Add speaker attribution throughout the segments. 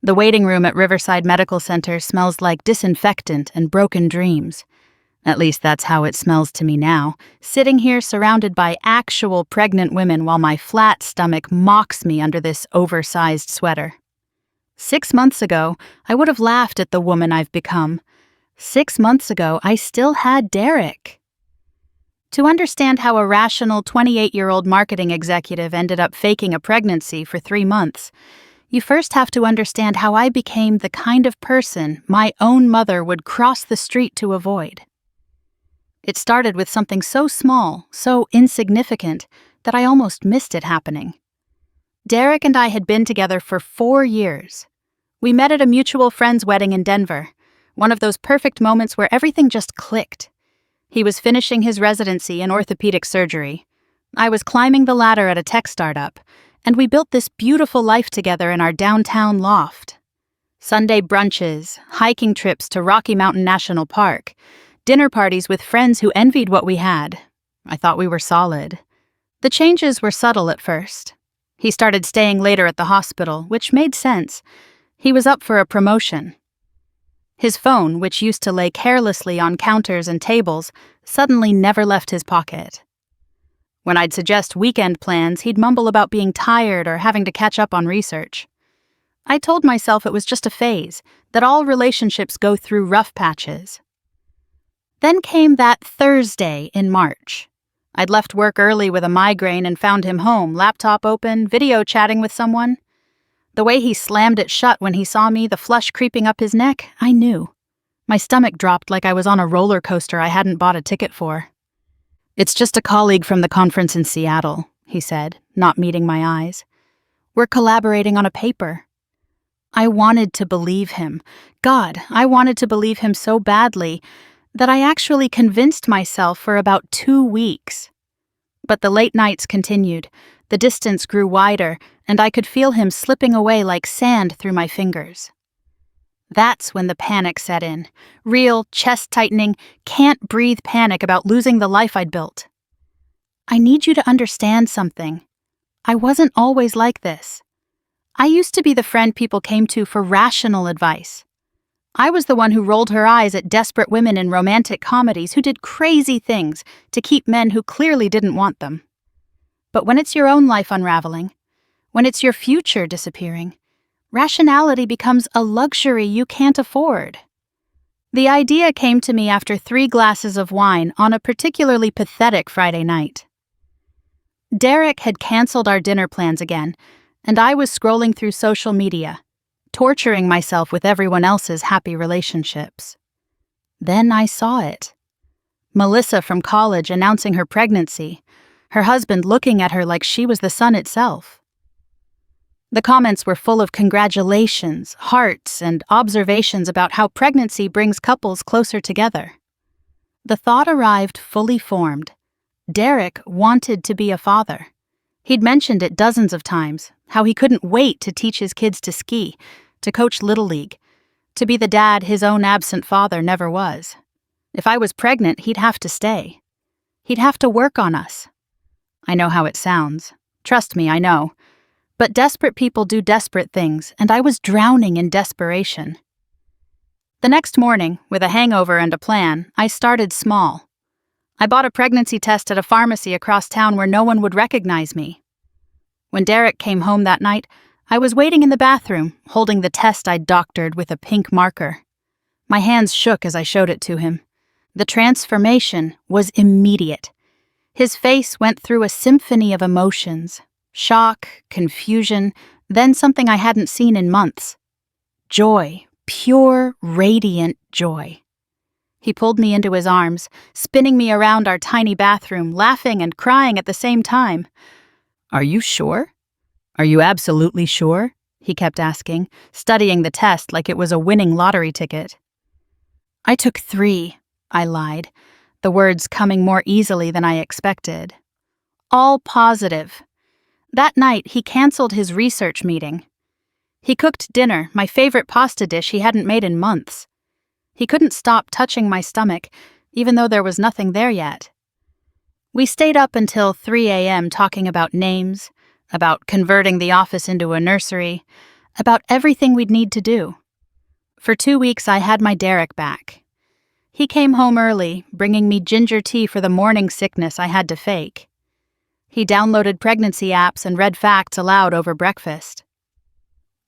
Speaker 1: The waiting room at Riverside Medical Center smells like disinfectant and broken dreams. At least that's how it smells to me now, sitting here surrounded by actual pregnant women while my flat stomach mocks me under this oversized sweater. 6 months ago, I would have laughed at the woman I've become. 6 months ago, I still had Derek. To understand how a rational 28-year-old marketing executive ended up faking a pregnancy for 3 months, you first have to understand how I became the kind of person my own mother would cross the street to avoid. It started with something so small, so insignificant, that I almost missed it happening. Derek and I had been together for 4 years. We met at a mutual friend's wedding in Denver, one of those perfect moments where everything just clicked. He was finishing his residency in orthopedic surgery. I was climbing the ladder at a tech startup, and we built this beautiful life together in our downtown loft. Sunday brunches, hiking trips to Rocky Mountain National Park, dinner parties with friends who envied what we had. I thought we were solid. The changes were subtle at first. He started staying later at the hospital, which made sense. He was up for a promotion. His phone, which used to lay carelessly on counters and tables, suddenly never left his pocket. When I'd suggest weekend plans, he'd mumble about being tired or having to catch up on research. I told myself it was just a phase, that all relationships go through rough patches. Then came that Thursday in March. I'd left work early with a migraine and found him home, laptop open, video chatting with someone. The way he slammed it shut when he saw me, the flush creeping up his neck, I knew. My stomach dropped like I was on a roller coaster I hadn't bought a ticket for. "It's just a colleague from the conference in Seattle," he said, not meeting my eyes. "We're collaborating on a paper." I wanted to believe him. God, I wanted to believe him so badly that I actually convinced myself for about 2 weeks. But the late nights continued, the distance grew wider, and I could feel him slipping away like sand through my fingers. That's when the panic set in, real, chest-tightening, can't-breathe panic about losing the life I'd built. I need you to understand something. I wasn't always like this. I used to be the friend people came to for rational advice. I was the one who rolled her eyes at desperate women in romantic comedies who did crazy things to keep men who clearly didn't want them. But when it's your own life unraveling, when it's your future disappearing, rationality becomes a luxury you can't afford. The idea came to me after 3 glasses of wine on a particularly pathetic Friday night. Derek had canceled our dinner plans again, and I was scrolling through social media, torturing myself with everyone else's happy relationships. Then I saw it. Melissa from college announcing her pregnancy, her husband looking at her like she was the sun itself. The comments were full of congratulations, hearts, and observations about how pregnancy brings couples closer together. The thought arrived fully formed. Derek wanted to be a father. He'd mentioned it dozens of times, how he couldn't wait to teach his kids to ski, to coach Little League, to be the dad his own absent father never was. If I was pregnant, he'd have to stay. He'd have to work on us. I know how it sounds. Trust me, I know. But desperate people do desperate things, and I was drowning in desperation. The next morning, with a hangover and a plan, I started small. I bought a pregnancy test at a pharmacy across town where no one would recognize me. When Derek came home that night, I was waiting in the bathroom, holding the test I'd doctored with a pink marker. My hands shook as I showed it to him. The transformation was immediate. His face went through a symphony of emotions. Shock, confusion, then something I hadn't seen in months. Joy, pure, radiant joy. He pulled me into his arms, spinning me around our tiny bathroom, laughing and crying at the same time. "Are you sure? Are you absolutely sure?" he kept asking, studying the test like it was a winning lottery ticket. "I took 3, I lied, the words coming more easily than I expected. All positive. That night, he canceled his research meeting. He cooked dinner, my favorite pasta dish he hadn't made in months. He couldn't stop touching my stomach, even though there was nothing there yet. We stayed up until 3 a.m. talking about names, about converting the office into a nursery, about everything we'd need to do. For 2 weeks, I had my Derek back. He came home early, bringing me ginger tea for the morning sickness I had to fake. He downloaded pregnancy apps and read facts aloud over breakfast.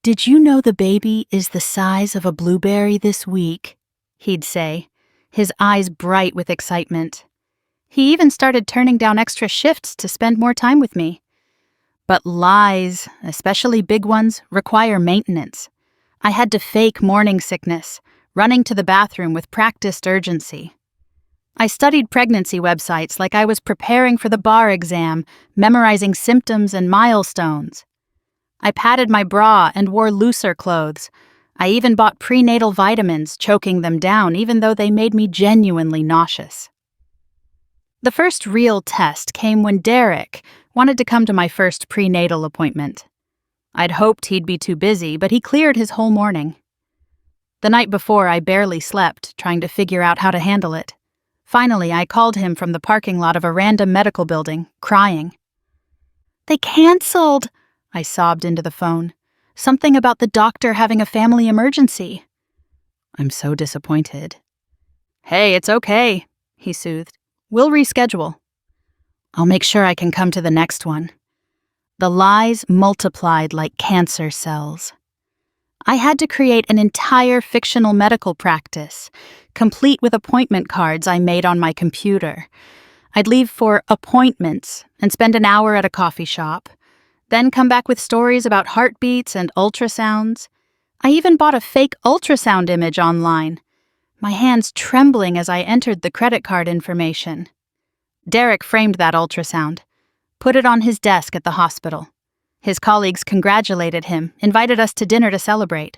Speaker 1: "Did you know the baby is the size of a blueberry this week?" he'd say, his eyes bright with excitement. He even started turning down extra shifts to spend more time with me. But lies, especially big ones, require maintenance. I had to fake morning sickness, running to the bathroom with practiced urgency. I studied pregnancy websites like I was preparing for the bar exam, memorizing symptoms and milestones. I padded my bra and wore looser clothes. I even bought prenatal vitamins, choking them down even though they made me genuinely nauseous. The first real test came when Derek wanted to come to my first prenatal appointment. I'd hoped he'd be too busy, but he cleared his whole morning. The night before, I barely slept, trying to figure out how to handle it. Finally, I called him from the parking lot of a random medical building, crying. "They canceled," I sobbed into the phone. "Something about the doctor having a family emergency." "I'm so disappointed." "Hey, it's okay," he soothed. "We'll reschedule." "I'll make sure I can come to the next one." The lies multiplied like cancer cells. I had to create an entire fictional medical practice, complete with appointment cards I made on my computer. I'd leave for appointments and spend an hour at a coffee shop, then come back with stories about heartbeats and ultrasounds. I even bought a fake ultrasound image online, my hands trembling as I entered the credit card information. Derek framed that ultrasound, put it on his desk at the hospital. His colleagues congratulated him, invited us to dinner to celebrate.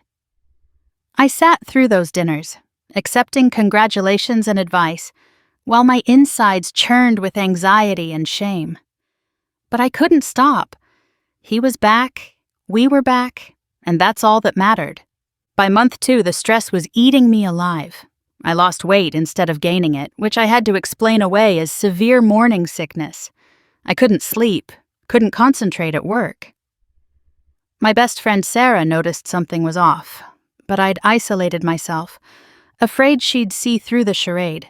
Speaker 1: I sat through those dinners, accepting congratulations and advice, while my insides churned with anxiety and shame. But I couldn't stop. He was back, we were back, and that's all that mattered. By month 2, the stress was eating me alive. I lost weight instead of gaining it, which I had to explain away as severe morning sickness. I couldn't sleep, couldn't concentrate at work. My best friend Sarah noticed something was off, but I'd isolated myself, afraid she'd see through the charade.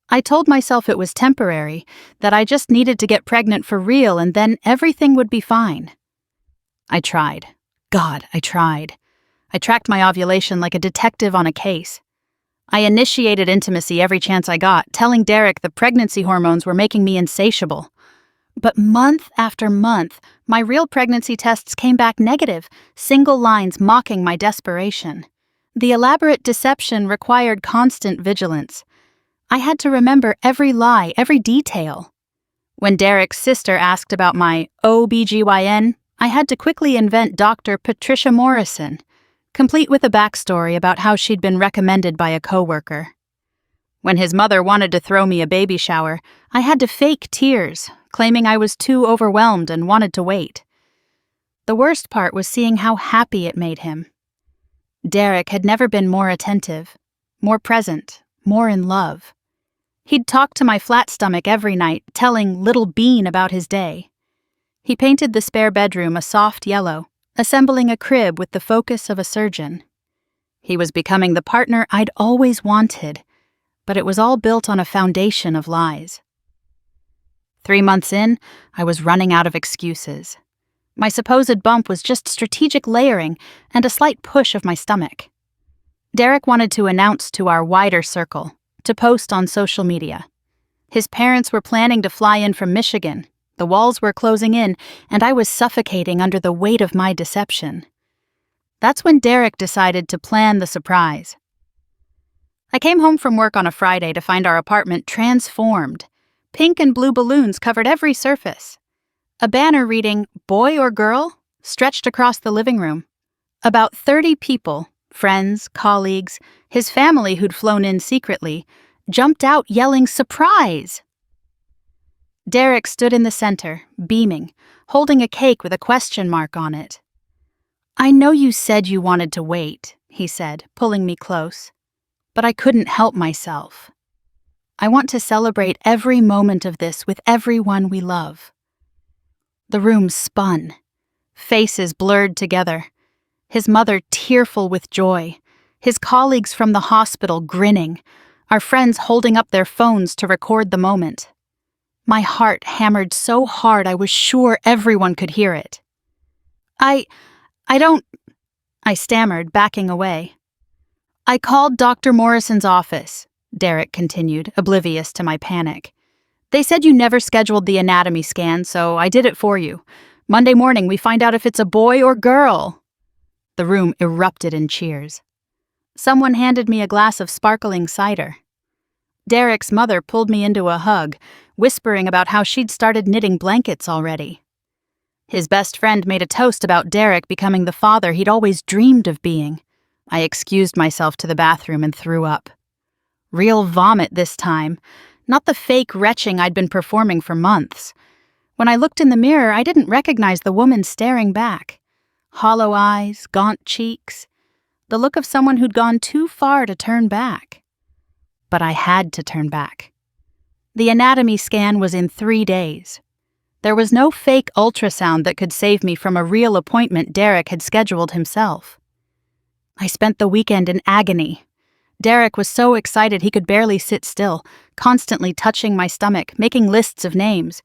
Speaker 1: I told myself it was temporary, that I just needed to get pregnant for real and then everything would be fine. I tried. God, I tried. I tracked my ovulation like a detective on a case. I initiated intimacy every chance I got, telling Derek the pregnancy hormones were making me insatiable. But month after month, my real pregnancy tests came back negative, single lines mocking my desperation. The elaborate deception required constant vigilance. I had to remember every lie, every detail. When Derek's sister asked about my OBGYN, I had to quickly invent Dr. Patricia Morrison, complete with a backstory about how she'd been recommended by a coworker. When his mother wanted to throw me a baby shower, I had to fake tears, claiming I was too overwhelmed and wanted to wait. The worst part was seeing how happy it made him. Derek had never been more attentive, more present, more in love. He'd talk to my flat stomach every night, telling little Bean about his day. He painted the spare bedroom a soft yellow, assembling a crib with the focus of a surgeon. He was becoming the partner I'd always wanted, but it was all built on a foundation of lies. 3 months in, I was running out of excuses. My supposed bump was just strategic layering and a slight push of my stomach. Derek wanted to announce to our wider circle, to post on social media. His parents were planning to fly in from Michigan. The walls were closing in, and I was suffocating under the weight of my deception. That's when Derek decided to plan the surprise. I came home from work on a Friday to find our apartment transformed. Pink and blue balloons covered every surface. A banner reading, "Boy or Girl?" stretched across the living room. About 30 people, friends, colleagues, his family who'd flown in secretly, jumped out yelling, "Surprise!" Derek stood in the center, beaming, holding a cake with a question mark on it. "I know you said you wanted to wait," he said, pulling me close, "but I couldn't help myself. I want to celebrate every moment of this with everyone we love." The room spun. Faces blurred together. His mother tearful with joy, his colleagues from the hospital grinning, our friends holding up their phones to record the moment. My heart hammered so hard I was sure everyone could hear it. I don't, I stammered, backing away. I called Dr. Morrison's office, Derek continued, oblivious to my panic. They said you never scheduled the anatomy scan, so I did it for you. Monday morning we find out if it's a boy or girl. The room erupted in cheers. Someone handed me a glass of sparkling cider. Derek's mother pulled me into a hug, whispering about how she'd started knitting blankets already. His best friend made a toast about Derek becoming the father he'd always dreamed of being. I excused myself to the bathroom and threw up. Real vomit this time, not the fake retching I'd been performing for months. When I looked in the mirror, I didn't recognize the woman staring back. Hollow eyes, gaunt cheeks, the look of someone who'd gone too far to turn back. But I had to turn back. The anatomy scan was in 3 days. There was no fake ultrasound that could save me from a real appointment Derek had scheduled himself. I spent the weekend in agony. Derek was so excited he could barely sit still, constantly touching my stomach, making lists of names.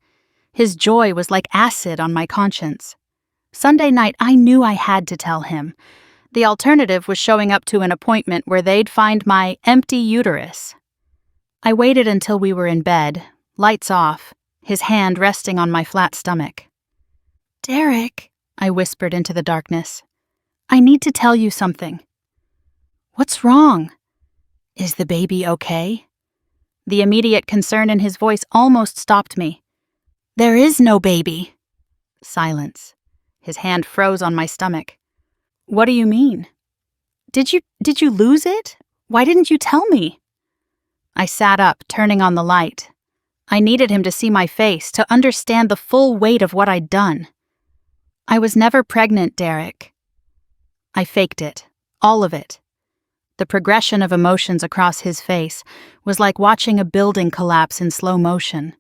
Speaker 1: His joy was like acid on my conscience. Sunday night, I knew I had to tell him. The alternative was showing up to an appointment where they'd find my empty uterus. I waited until we were in bed, lights off, his hand resting on my flat stomach. "Derek," I whispered into the darkness, "I need to tell you something." "What's wrong?" "Is the baby okay?" The immediate concern in his voice almost stopped me. "There is no baby." Silence. His hand froze on my stomach. "What do you mean? Did you lose it? Why didn't you tell me?" I sat up, turning on the light. I needed him to see my face, to understand the full weight of what I'd done. "I was never pregnant, Derek." I faked it, all of it. The progression of emotions across his face was like watching a building collapse in slow motion.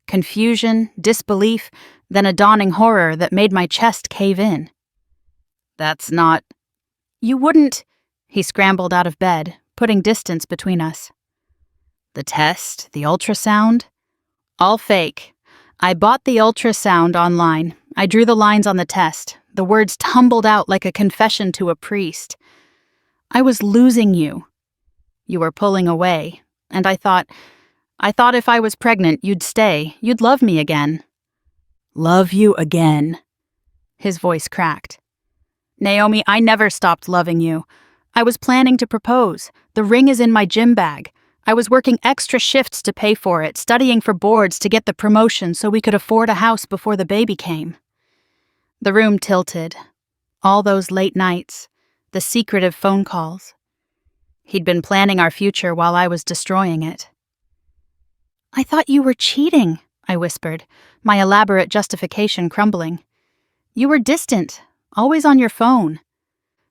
Speaker 1: Confusion, disbelief, then a dawning horror that made my chest cave in. "That's not—" "You wouldn't—" He scrambled out of bed, putting distance between us. "The test, the ultrasound? All fake. I bought the ultrasound online. I drew the lines on the test. The words tumbled out like a confession to a priest. I was losing you. You were pulling away, and I thought if I was pregnant, you'd stay. You'd love me again." "Love you again?" His voice cracked. "Naomi, I never stopped loving you. I was planning to propose. The ring is in my gym bag. I was working extra shifts to pay for it, studying for boards to get the promotion so we could afford a house before the baby came." The room tilted. All those late nights, the secretive phone calls. He'd been planning our future while I was destroying it. "I thought you were cheating," I whispered, my elaborate justification crumbling. "You were distant, always on your phone.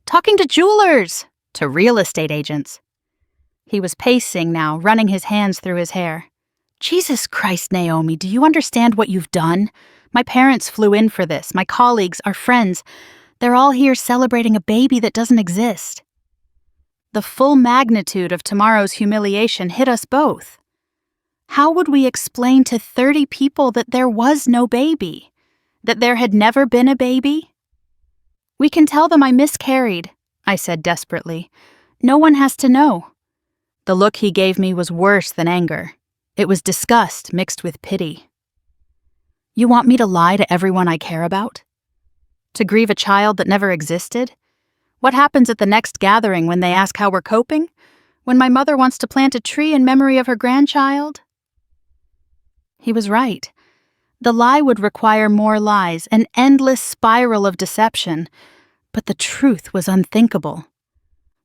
Speaker 1: Talking to jewelers, to real estate agents." He was pacing now, running his hands through his hair. "Jesus Christ, Naomi, do you understand what you've done? My parents flew in for this, my colleagues, our friends. They're all here celebrating a baby that doesn't exist." The full magnitude of tomorrow's humiliation hit us both. How would we explain to 30 people that there was no baby? That there had never been a baby? "We can tell them I miscarried," I said desperately. "No one has to know." The look he gave me was worse than anger. It was disgust mixed with pity. "You want me to lie to everyone I care about? To grieve a child that never existed? What happens at the next gathering when they ask how we're coping? When my mother wants to plant a tree in memory of her grandchild?" He was right. The lie would require more lies, an endless spiral of deception. But the truth was unthinkable.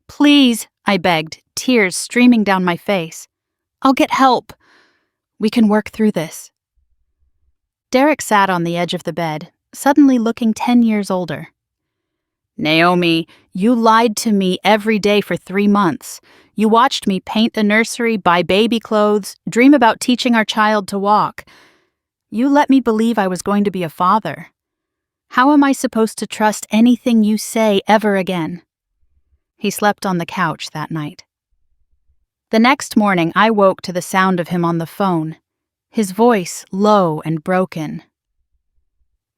Speaker 1: "Please," I begged, tears streaming down my face. "I'll get help. We can work through this." Derek sat on the edge of the bed, suddenly looking 10 years older. "Naomi, you lied to me every day for 3 months. You watched me paint the nursery, buy baby clothes, dream about teaching our child to walk. You let me believe I was going to be a father. How am I supposed to trust anything you say ever again?" He slept on the couch that night. The next morning, I woke to the sound of him on the phone, his voice low and broken.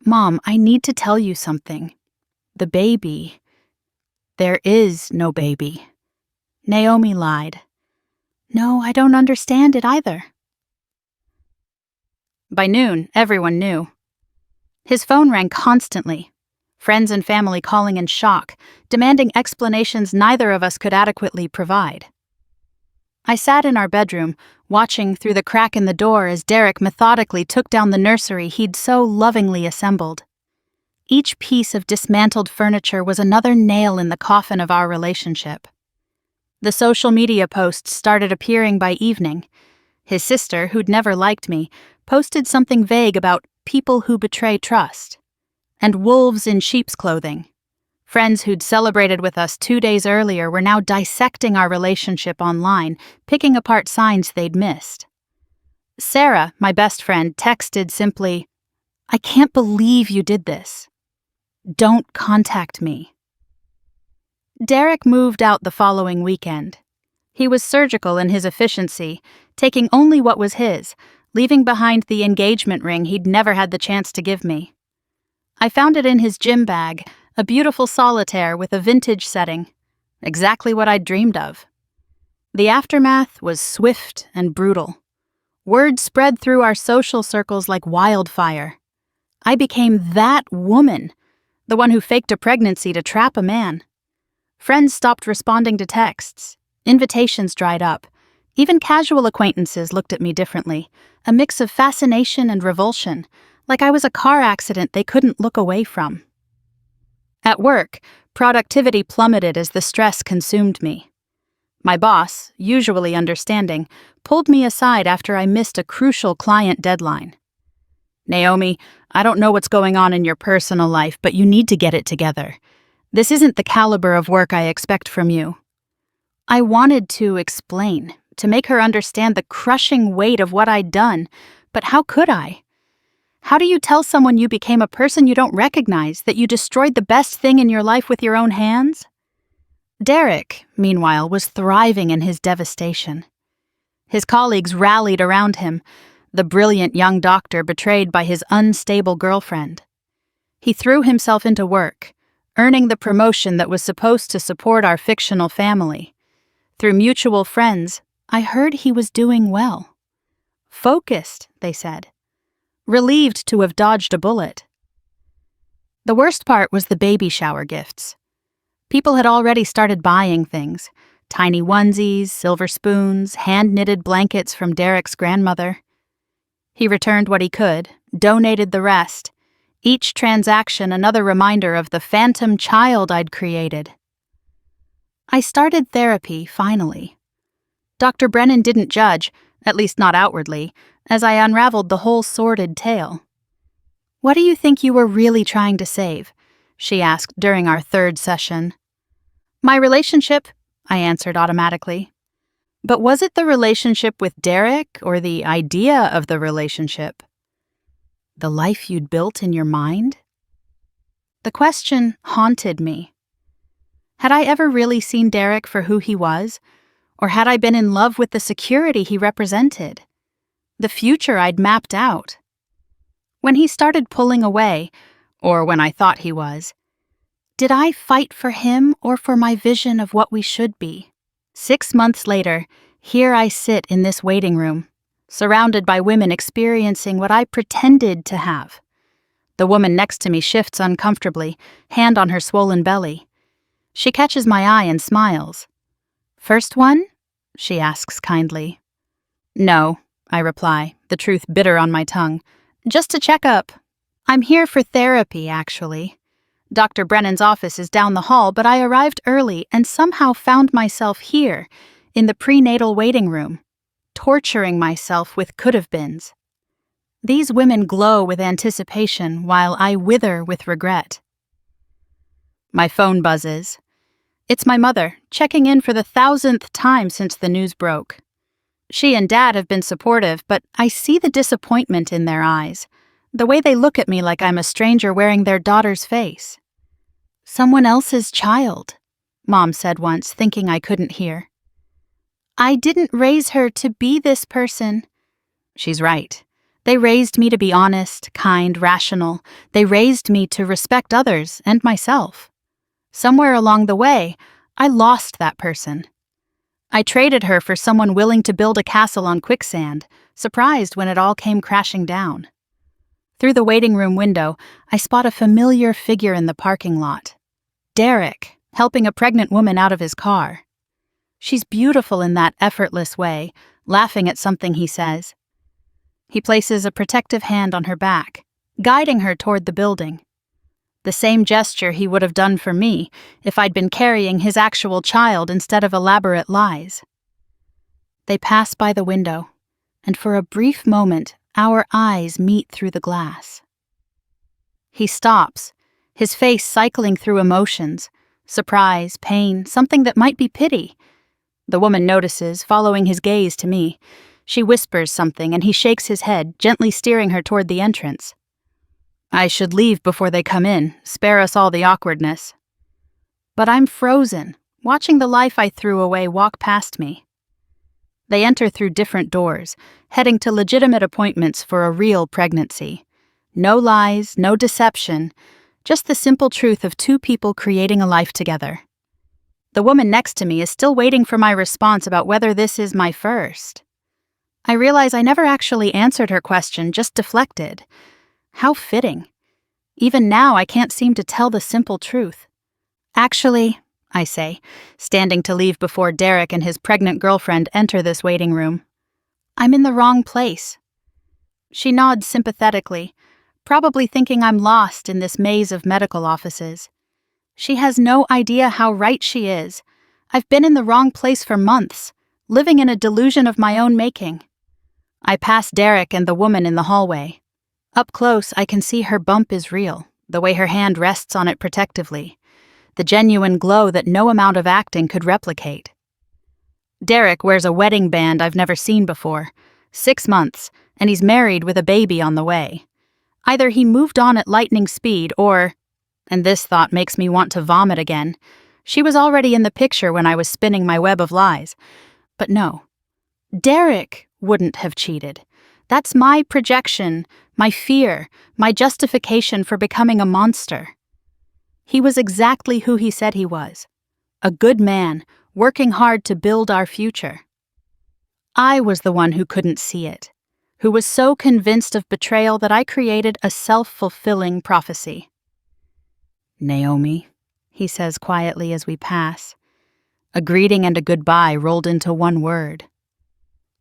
Speaker 1: "Mom, I need to tell you something. The baby. There is no baby." Naomi lied. "No, I don't understand it either." By noon, everyone knew. His phone rang constantly, friends and family calling in shock, demanding explanations neither of us could adequately provide. I sat in our bedroom, watching through the crack in the door as Derek methodically took down the nursery he'd so lovingly assembled. Each piece of dismantled furniture was another nail in the coffin of our relationship. The social media posts started appearing by evening. His sister, who'd never liked me, posted something vague about people who betray trust, and wolves in sheep's clothing. Friends who'd celebrated with us 2 days earlier were now dissecting our relationship online, picking apart signs they'd missed. Sarah, my best friend, texted simply, "I can't believe you did this. Don't contact me." Derek moved out the following weekend. He was surgical in his efficiency, taking only what was his, leaving behind the engagement ring he'd never had the chance to give me. I found it in his gym bag, a beautiful solitaire with a vintage setting, exactly what I'd dreamed of. The aftermath was swift and brutal. Word spread through our social circles like wildfire. I became that woman, the one who faked a pregnancy to trap a man. Friends stopped responding to texts. Invitations dried up. Even casual acquaintances looked at me differently, a mix of fascination and revulsion, like I was a car accident they couldn't look away from. At work, productivity plummeted as the stress consumed me. My boss, usually understanding, pulled me aside after I missed a crucial client deadline. "Naomi, I don't know what's going on in your personal life, but you need to get it together. This isn't the caliber of work I expect from you." I wanted to explain, to make her understand the crushing weight of what I'd done, but how could I? How do you tell someone you became a person you don't recognize, that you destroyed the best thing in your life with your own hands? Derek, meanwhile, was thriving in his devastation. His colleagues rallied around him, the brilliant young doctor betrayed by his unstable girlfriend. He threw himself into work, earning the promotion that was supposed to support our fictional family. Through mutual friends, I heard he was doing well. Focused, they said. Relieved to have dodged a bullet. The worst part was the baby shower gifts. People had already started buying things: tiny onesies, silver spoons, hand-knitted blankets from Derek's grandmother. He returned what he could, donated the rest, each transaction another reminder of the phantom child I'd created. I started therapy, finally. Dr. Brennan didn't judge, at least not outwardly, as I unraveled the whole sordid tale. "What do you think you were really trying to save?" she asked during our third session. "My relationship," I answered automatically. But was it the relationship with Derek or the idea of the relationship? The life you'd built in your mind? The question haunted me. Had I ever really seen Derek for who he was? Or had I been in love with the security he represented? The future I'd mapped out? When he started pulling away, or when I thought he was, did I fight for him or for my vision of what we should be? 6 months later, here I sit in this waiting room, surrounded by women experiencing what I pretended to have. The woman next to me shifts uncomfortably, hand on her swollen belly. She catches my eye and smiles. "First one?" she asks kindly. "No," I reply, the truth bitter on my tongue. "Just to check up. I'm here for therapy, actually. Dr. Brennan's office is down the hall, but I arrived early and somehow found myself here, in the prenatal waiting room, torturing myself with could-have-beens." These women glow with anticipation while I wither with regret. My phone buzzes. It's my mother, checking in for the 1,000th time since the news broke. She and Dad have been supportive, but I see the disappointment in their eyes, The way they look at me like I'm a stranger wearing their daughter's face. "Someone else's child," Mom said once, thinking I couldn't hear. "I didn't raise her to be this person." She's right. They raised me to be honest, kind, rational. They raised me to respect others and myself. Somewhere along the way, I lost that person. I traded her for someone willing to build a castle on quicksand, surprised when it all came crashing down. Through the waiting room window, I spot a familiar figure in the parking lot. Derek, helping a pregnant woman out of his car. She's beautiful in that effortless way, laughing at something he says. He places a protective hand on her back, guiding her toward the building. The same gesture he would have done for me if I'd been carrying his actual child instead of elaborate lies. They pass by the window, and for a brief moment, our eyes meet through the glass. He stops, his face cycling through emotions, surprise, pain, something that might be pity. The woman notices, following his gaze to me. She whispers something and he shakes his head, gently steering her toward the entrance. I should leave before they come in, spare us all the awkwardness. But I'm frozen, watching the life I threw away walk past me. They enter through different doors, heading to legitimate appointments for a real pregnancy. No lies, no deception, just the simple truth of two people creating a life together. The woman next to me is still waiting for my response about whether this is my first. I realize I never actually answered her question, just deflected. How fitting. Even now, I can't seem to tell the simple truth. "Actually," I say, standing to leave before Derek and his pregnant girlfriend enter this waiting room, "I'm in the wrong place." She nods sympathetically, probably thinking I'm lost in this maze of medical offices. She has no idea how right she is. I've been in the wrong place for months, living in a delusion of my own making. I pass Derek and the woman in the hallway. Up close, I can see her bump is real, the way her hand rests on it protectively, the genuine glow that no amount of acting could replicate. Derek wears a wedding band I've never seen before, 6 months, and he's married with a baby on the way. Either he moved on at lightning speed or, and this thought makes me want to vomit again, she was already in the picture when I was spinning my web of lies. But no, Derek wouldn't have cheated. That's my projection, my fear, my justification for becoming a monster. He was exactly who he said he was. A good man, working hard to build our future. I was the one who couldn't see it, who was so convinced of betrayal that I created a self-fulfilling prophecy. "Naomi," he says quietly as we pass. A greeting and a goodbye rolled into one word.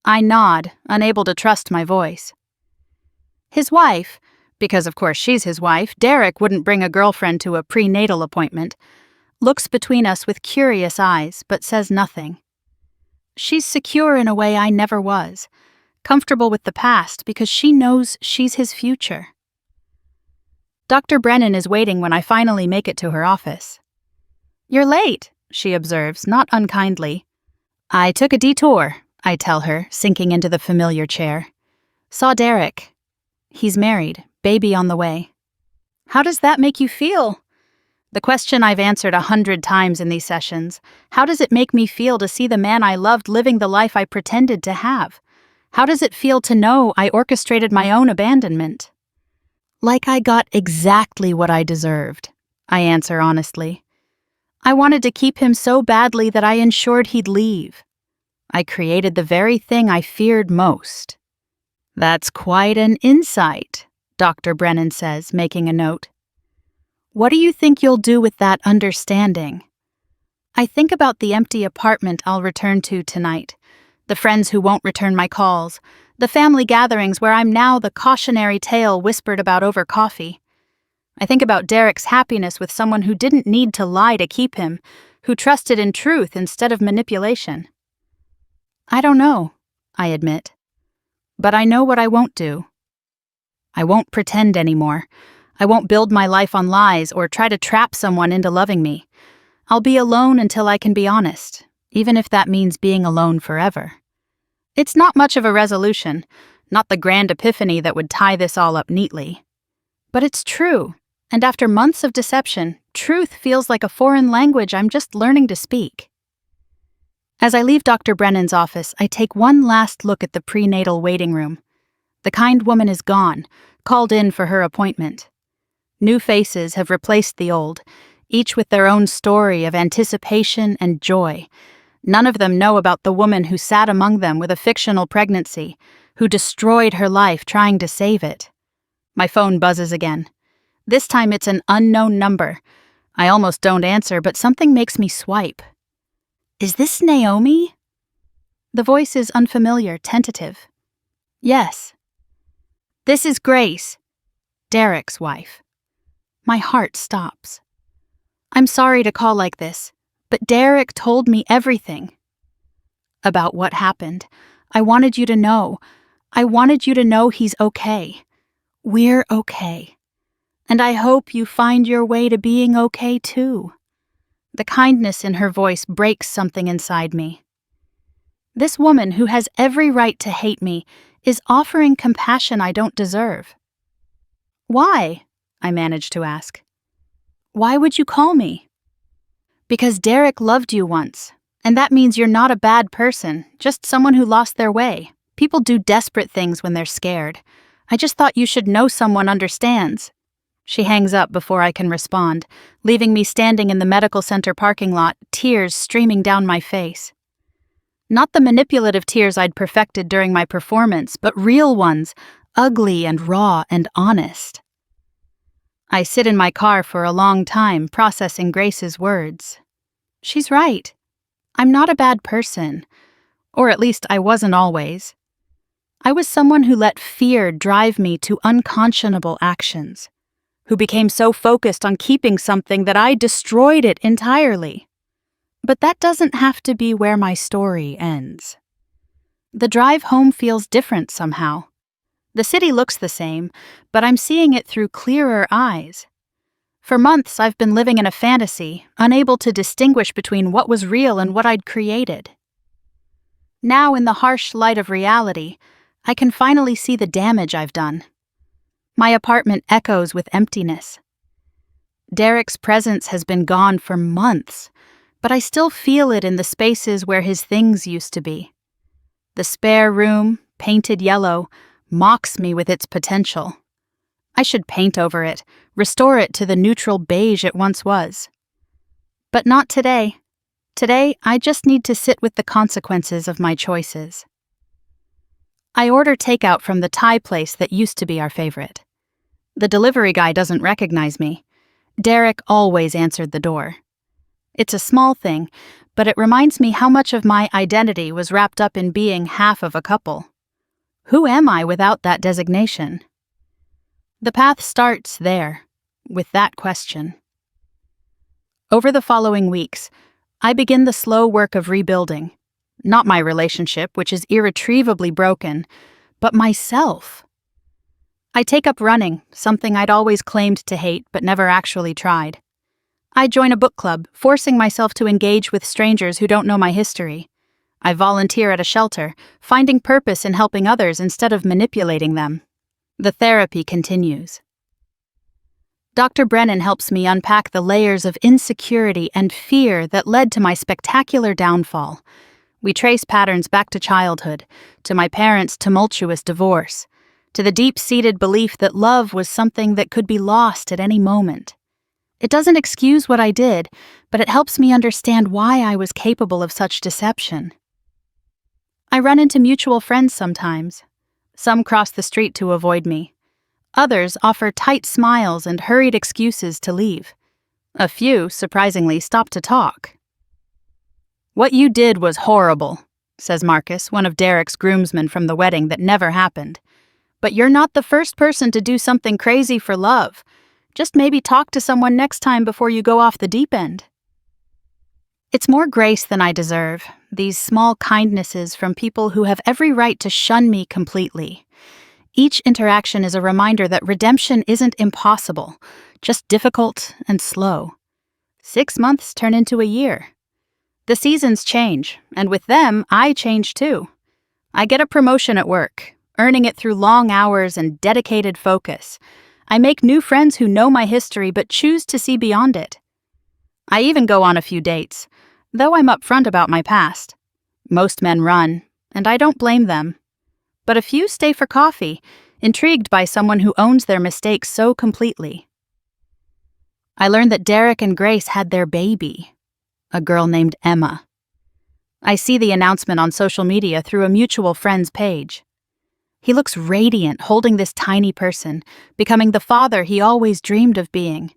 Speaker 1: I nod, unable to trust my voice. His wife, because of course she's his wife, Derek wouldn't bring a girlfriend to a prenatal appointment, looks between us with curious eyes but says nothing. She's secure in a way I never was, comfortable with the past because she knows she's his future. Dr. Brennan is waiting when I finally make it to her office. "You're late," she observes, not unkindly. "I took a detour," I tell her, sinking into the familiar chair. "Saw Derek. He's married, baby on the way." "How does that make you feel?" The question I've answered 100 times in these sessions. How does it make me feel to see the man I loved living the life I pretended to have? How does it feel to know I orchestrated my own abandonment? Like I got exactly what I deserved, I answer honestly. I wanted to keep him so badly that I ensured he'd leave. I created the very thing I feared most. "That's quite an insight," Dr. Brennan says, making a note. "What do you think you'll do with that understanding?" I think about the empty apartment I'll return to tonight, the friends who won't return my calls, the family gatherings where I'm now the cautionary tale whispered about over coffee. I think about Derek's happiness with someone who didn't need to lie to keep him, who trusted in truth instead of manipulation. I don't know, I admit. But I know what I won't do. I won't pretend anymore. I won't build my life on lies or try to trap someone into loving me. I'll be alone until I can be honest, even if that means being alone forever. It's not much of a resolution, not the grand epiphany that would tie this all up neatly. But it's true, and after months of deception, truth feels like a foreign language I'm just learning to speak. As I leave Dr. Brennan's office, I take one last look at the prenatal waiting room. The kind woman is gone, called in for her appointment. New faces have replaced the old, each with their own story of anticipation and joy. None of them know about the woman who sat among them with a fictional pregnancy, who destroyed her life trying to save it. My phone buzzes again. This time it's an unknown number. I almost don't answer, but something makes me swipe. Is this Naomi? The voice is unfamiliar, tentative. Yes. This is Grace, Derek's wife. My heart stops. I'm sorry to call like this, but Derek told me everything. About what happened. I wanted you to know. I wanted you to know he's okay. We're okay. And I hope you find your way to being okay too. The kindness in her voice breaks something inside me. This woman who has every right to hate me is offering compassion I don't deserve. Why? I managed to ask. Why would you call me? Because Derek loved you once, and that means you're not a bad person, just someone who lost their way. People do desperate things when they're scared. I just thought you should know someone understands. She hangs up before I can respond, leaving me standing in the medical center parking lot, tears streaming down my face. Not the manipulative tears I'd perfected during my performance, but real ones, ugly and raw and honest. I sit in my car for a long time, processing Grace's words. She's right. I'm not a bad person. Or at least I wasn't always. I was someone who let fear drive me to unconscionable actions, who became so focused on keeping something that I destroyed it entirely. But that doesn't have to be where my story ends. The drive home feels different somehow. The city looks the same, but I'm seeing it through clearer eyes. For months, I've been living in a fantasy, unable to distinguish between what was real and what I'd created. Now, in the harsh light of reality, I can finally see the damage I've done. My apartment echoes with emptiness. Derek's presence has been gone for months, but I still feel it in the spaces where his things used to be. The spare room, painted yellow, mocks me with its potential. I should paint over it, restore it to the neutral beige it once was. But not today. Today, I just need to sit with the consequences of my choices. I order takeout from the Thai place that used to be our favorite. The delivery guy doesn't recognize me. Derek always answered the door. It's a small thing, but it reminds me how much of my identity was wrapped up in being half of a couple. Who am I without that designation? The path starts there, with that question. Over the following weeks, I begin the slow work of rebuilding. Not my relationship, which is irretrievably broken, but myself. I take up running, something I'd always claimed to hate but never actually tried. I join a book club, forcing myself to engage with strangers who don't know my history. I volunteer at a shelter, finding purpose in helping others instead of manipulating them. The therapy continues. Dr. Brennan helps me unpack the layers of insecurity and fear that led to my spectacular downfall. We trace patterns back to childhood, to my parents' tumultuous divorce, to the deep-seated belief that love was something that could be lost at any moment. It doesn't excuse what I did, but it helps me understand why I was capable of such deception. I run into mutual friends sometimes. Some cross the street to avoid me. Others offer tight smiles and hurried excuses to leave. A few, surprisingly, stop to talk. "What you did was horrible," says Marcus, one of Derek's groomsmen from the wedding that never happened. "But you're not the first person to do something crazy for love. Just maybe talk to someone next time before you go off the deep end." It's more grace than I deserve, these small kindnesses from people who have every right to shun me completely. Each interaction is a reminder that redemption isn't impossible, just difficult and slow. 6 months turn into a year. The seasons change, and with them, I change too. I get a promotion at work, earning it through long hours and dedicated focus. I make new friends who know my history but choose to see beyond it. I even go on a few dates, though I'm upfront about my past. Most men run, and I don't blame them. But a few stay for coffee, intrigued by someone who owns their mistakes so completely. I learned that Derek and Grace had their baby, a girl named Emma. I see the announcement on social media through a mutual friend's page. He looks radiant holding this tiny person, becoming the father he always dreamed of being.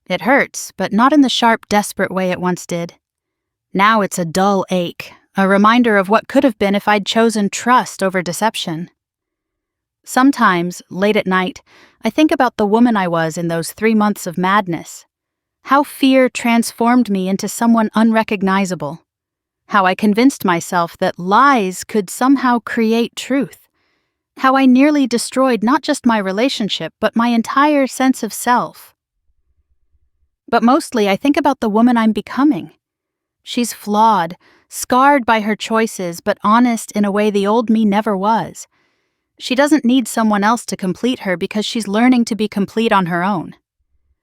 Speaker 1: It hurts, but not in the sharp, desperate way it once did. Now it's a dull ache, a reminder of what could have been if I'd chosen trust over deception. Sometimes, late at night, I think about the woman I was in those 3 months of madness. How fear transformed me into someone unrecognizable. How I convinced myself that lies could somehow create truth. How I nearly destroyed not just my relationship, but my entire sense of self. But mostly I think about the woman I'm becoming. She's flawed, scarred by her choices, but honest in a way the old me never was. She doesn't need someone else to complete her because she's learning to be complete on her own.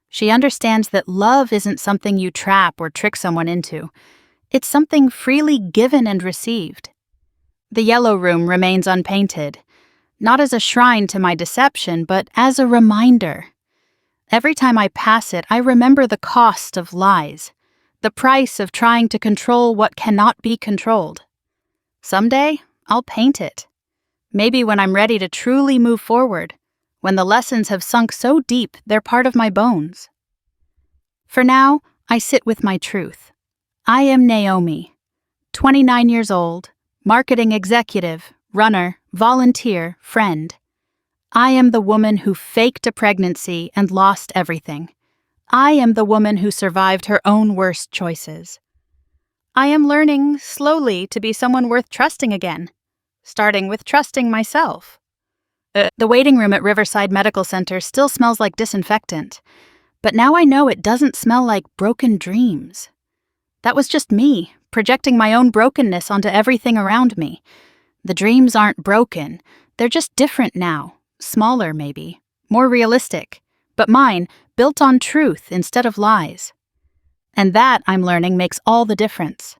Speaker 1: She understands that love isn't something you trap or trick someone into. It's something freely given and received. The yellow room remains unpainted, not as a shrine to my deception, but as a reminder. Every time I pass it, I remember the cost of lies, the price of trying to control what cannot be controlled. Someday, I'll paint it. Maybe when I'm ready to truly move forward, when the lessons have sunk so deep they're part of my bones. For now, I sit with my truth. I am Naomi, 29 years old, marketing executive, runner, volunteer, friend. I am the woman who faked a pregnancy and lost everything. I am the woman who survived her own worst choices. I am learning, slowly, to be someone worth trusting again, starting with trusting myself. The waiting room at Riverside Medical Center still smells like disinfectant, but now I know it doesn't smell like broken dreams. That was just me, projecting my own brokenness onto everything around me. The dreams aren't broken, they're just different now, smaller maybe, more realistic, but mine, built on truth instead of lies. And that, I'm learning, makes all the difference.